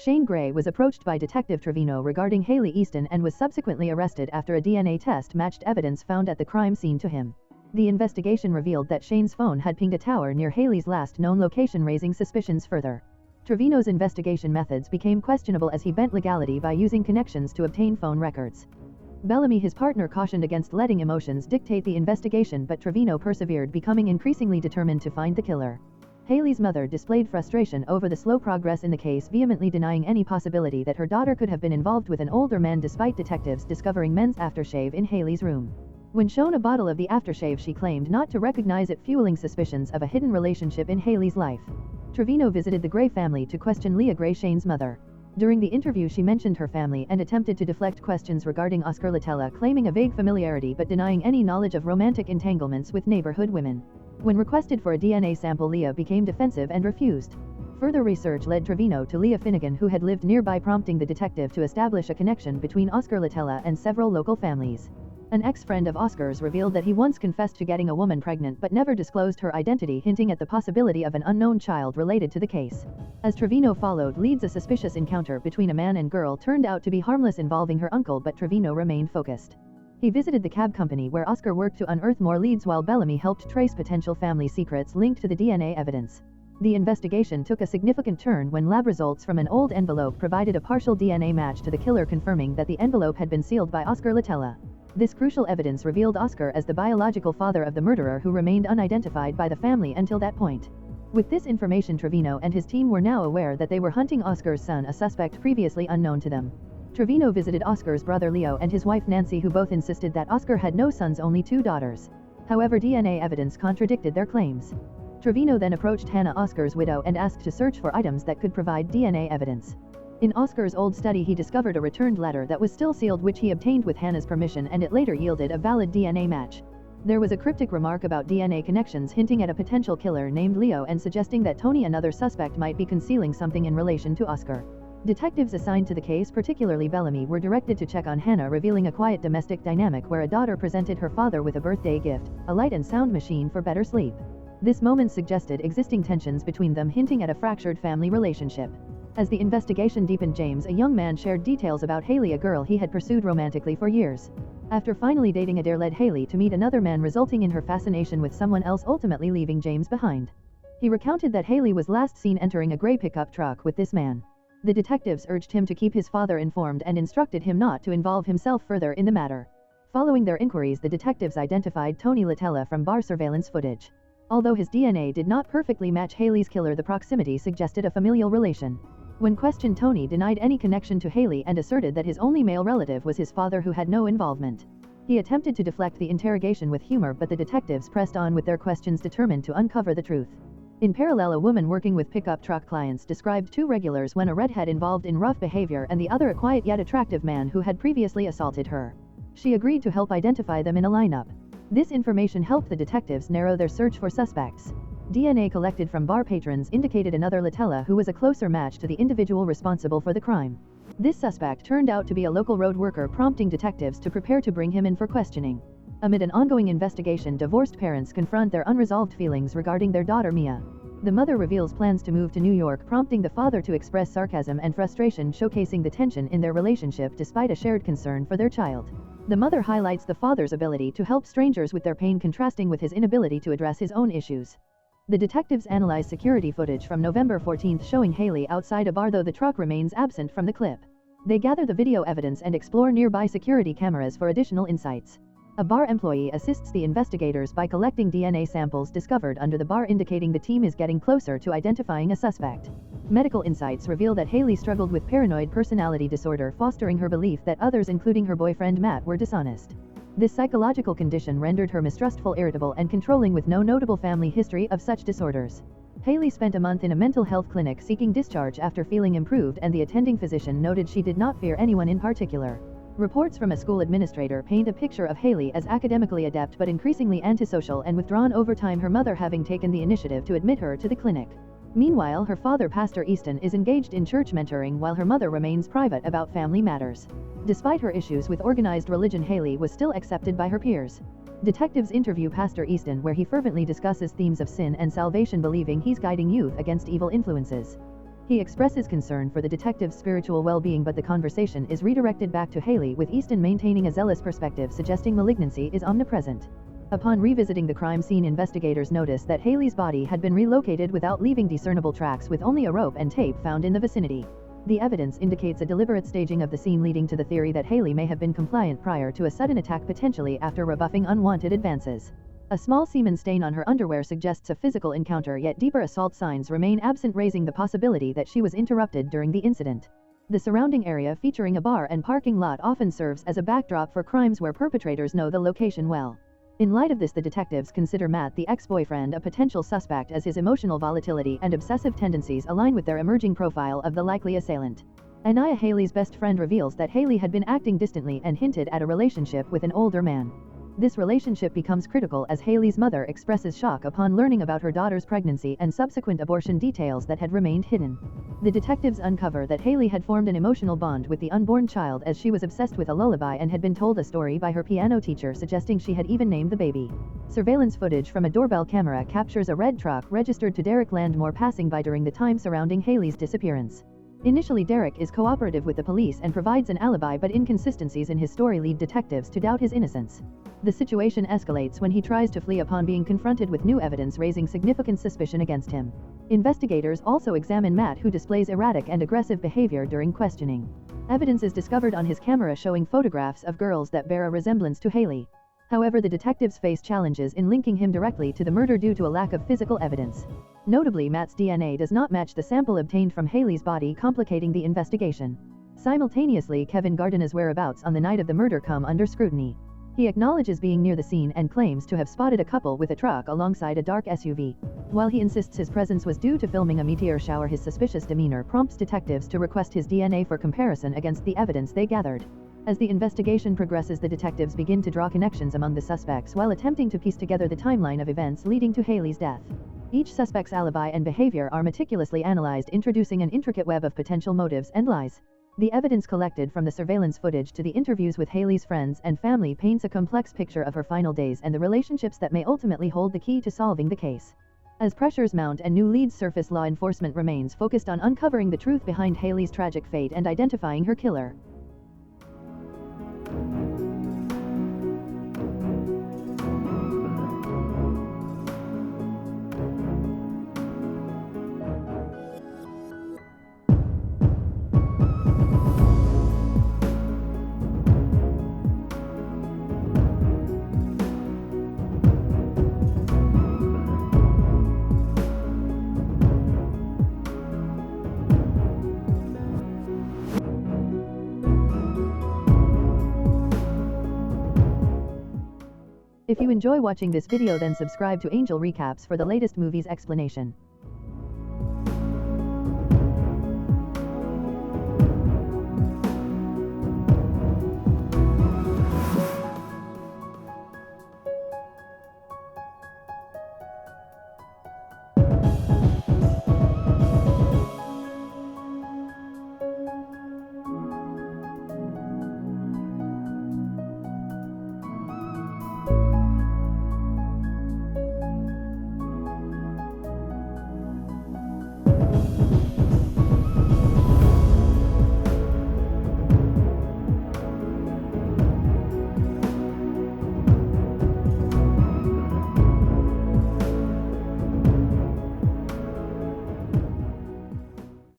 Shane Gray was approached by Detective Trevino regarding Hailey Easton and was subsequently arrested after a DNA test matched evidence found at the crime scene to him. The investigation revealed that Shane's phone had pinged a tower near Hailey's last known location, raising suspicions further. Trevino's investigation methods became questionable as he bent legality by using connections to obtain phone records. Bellamy, his partner, cautioned against letting emotions dictate the investigation, but Trevino persevered, becoming increasingly determined to find the killer. Hailey's mother displayed frustration over the slow progress in the case, vehemently denying any possibility that her daughter could have been involved with an older man, despite detectives discovering men's aftershave in Hailey's room. When shown a bottle of the aftershave, she claimed not to recognize it, fueling suspicions of a hidden relationship in Hailey's life. Trevino visited the Gray family to question Leah Gray, Shane's mother. During the interview, she mentioned her family and attempted to deflect questions regarding Oscar Latella, claiming a vague familiarity but denying any knowledge of romantic entanglements with neighborhood women. When requested for a DNA sample, Leah became defensive and refused. Further research led Trevino to Leah Finnegan, who had lived nearby, prompting the detective to establish a connection between Oscar Latella and several local families. An ex-friend of Oscar's revealed that he once confessed to getting a woman pregnant but never disclosed her identity, hinting at the possibility of an unknown child related to the case. As Trevino followed leads, a suspicious encounter between a man and girl turned out to be harmless, involving her uncle, but Trevino remained focused. He visited the cab company where Oscar worked to unearth more leads, while Bellamy helped trace potential family secrets linked to the DNA evidence. The investigation took a significant turn when lab results from an old envelope provided a partial DNA match to the killer, confirming that the envelope had been sealed by Oscar Latella. This crucial evidence revealed Oscar as the biological father of the murderer, who remained unidentified by the family until that point. With this information, Trevino and his team were now aware that they were hunting Oscar's son, a suspect previously unknown to them. Trevino visited Oscar's brother Leo and his wife Nancy, who both insisted that Oscar had no sons, only 2 daughters. However, DNA evidence contradicted their claims. Trevino then approached Hannah, Oscar's widow, and asked to search for items that could provide DNA evidence. In Oscar's old study, he discovered a returned letter that was still sealed, which he obtained with Hannah's permission, and it later yielded a valid DNA match. There was a cryptic remark about DNA connections, hinting at a potential killer named Leo and suggesting that Tony, another suspect, might be concealing something in relation to Oscar. Detectives assigned to the case, particularly Bellamy, were directed to check on Hannah, revealing a quiet domestic dynamic where a daughter presented her father with a birthday gift, a light and sound machine for better sleep. This moment suggested existing tensions between them, hinting at a fractured family relationship. As the investigation deepened, James, a young man, shared details about Hailey, a girl he had pursued romantically for years. After finally dating Adair, led Hailey to meet another man, resulting in her fascination with someone else, ultimately leaving James behind. He recounted that Hailey was last seen entering a gray pickup truck with this man. The detectives urged him to keep his father informed and instructed him not to involve himself further in the matter. Following their inquiries, the detectives identified Tony Latella from bar surveillance footage. Although his DNA did not perfectly match Hailey's killer, the proximity suggested a familial relation. When questioned, Tony denied any connection to Hailey and asserted that his only male relative was his father, who had no involvement. He attempted to deflect the interrogation with humor, but the detectives pressed on with their questions, determined to uncover the truth. In parallel, a woman working with pickup truck clients described 2 regulars, one a redhead involved in rough behavior and the other a quiet yet attractive man who had previously assaulted her. She agreed to help identify them in a lineup. This information helped the detectives narrow their search for suspects. DNA collected from bar patrons indicated another Latella, who was a closer match to the individual responsible for the crime. This suspect turned out to be a local road worker, prompting detectives to prepare to bring him in for questioning. Amid an ongoing investigation, divorced parents confront their unresolved feelings regarding their daughter Mia. The mother reveals plans to move to New York, prompting the father to express sarcasm and frustration, showcasing the tension in their relationship despite a shared concern for their child. The mother highlights the father's ability to help strangers with their pain, contrasting with his inability to address his own issues. The detectives analyze security footage from November 14 showing Hailey outside a bar, though the truck remains absent from the clip. They gather the video evidence and explore nearby security cameras for additional insights. A bar employee assists the investigators by collecting DNA samples discovered under the bar, indicating the team is getting closer to identifying a suspect. Medical insights reveal that Hailey struggled with paranoid personality disorder, fostering her belief that others, including her boyfriend Matt, were dishonest. This psychological condition rendered her mistrustful, irritable, and controlling, with no notable family history of such disorders. Hailey spent a month in a mental health clinic seeking discharge after feeling improved, and the attending physician noted she did not fear anyone in particular. Reports from a school administrator paint a picture of Hailey as academically adept but increasingly antisocial and withdrawn over time, her mother having taken the initiative to admit her to the clinic. Meanwhile, her father, Pastor Easton, is engaged in church mentoring, while her mother remains private about family matters. Despite her issues with organized religion, Hailey was still accepted by her peers. Detectives interview Pastor Easton, where he fervently discusses themes of sin and salvation, believing he's guiding youth against evil influences. He expresses concern for the detective's spiritual well-being, but the conversation is redirected back to Hailey, with Easton maintaining a zealous perspective suggesting malignancy is omnipresent. Upon revisiting the crime scene, investigators notice that Hailey's body had been relocated without leaving discernible tracks, with only a rope and tape found in the vicinity. The evidence indicates a deliberate staging of the scene, leading to the theory that Hailey may have been compliant prior to a sudden attack, potentially after rebuffing unwanted advances. A small semen stain on her underwear suggests a physical encounter, yet deeper assault signs remain absent, raising the possibility that she was interrupted during the incident. The surrounding area, featuring a bar and parking lot, often serves as a backdrop for crimes where perpetrators know the location well. In light of this, the detectives consider Matt, the ex-boyfriend, a potential suspect, as his emotional volatility and obsessive tendencies align with their emerging profile of the likely assailant. Anaya, Hailey's best friend, reveals that Hailey had been acting distantly and hinted at a relationship with an older man. This relationship becomes critical as Hailey's mother expresses shock upon learning about her daughter's pregnancy and subsequent abortion, details that had remained hidden. The detectives uncover that Hailey had formed an emotional bond with the unborn child, as she was obsessed with a lullaby and had been told a story by her piano teacher, suggesting she had even named the baby. Surveillance footage from a doorbell camera captures a red truck registered to Derek Landmore passing by during the time surrounding Hailey's disappearance. Initially, Derek is cooperative with the police and provides an alibi, but inconsistencies in his story lead detectives to doubt his innocence. The situation escalates when he tries to flee upon being confronted with new evidence, raising significant suspicion against him. Investigators also examine Matt, who displays erratic and aggressive behavior during questioning. Evidence is discovered on his camera showing photographs of girls that bear a resemblance to Hailey. However, the detectives face challenges in linking him directly to the murder due to a lack of physical evidence. Notably, Matt's DNA does not match the sample obtained from Hailey's body, complicating the investigation. Simultaneously, Kevin Gardner's whereabouts on the night of the murder come under scrutiny. He acknowledges being near the scene and claims to have spotted a couple with a truck alongside a dark SUV. While he insists his presence was due to filming a meteor shower, his suspicious demeanor prompts detectives to request his DNA for comparison against the evidence they gathered. As the investigation progresses, the detectives begin to draw connections among the suspects while attempting to piece together the timeline of events leading to Hailey's death. Each suspect's alibi and behavior are meticulously analyzed, introducing an intricate web of potential motives and lies. The evidence collected from the surveillance footage to the interviews with Hailey's friends and family paints a complex picture of her final days and the relationships that may ultimately hold the key to solving the case. As pressures mount and new leads surface, law enforcement remains focused on uncovering the truth behind Hailey's tragic fate and identifying her killer. If you enjoy watching this video, then subscribe to Angel Recaps for the latest movies explanation.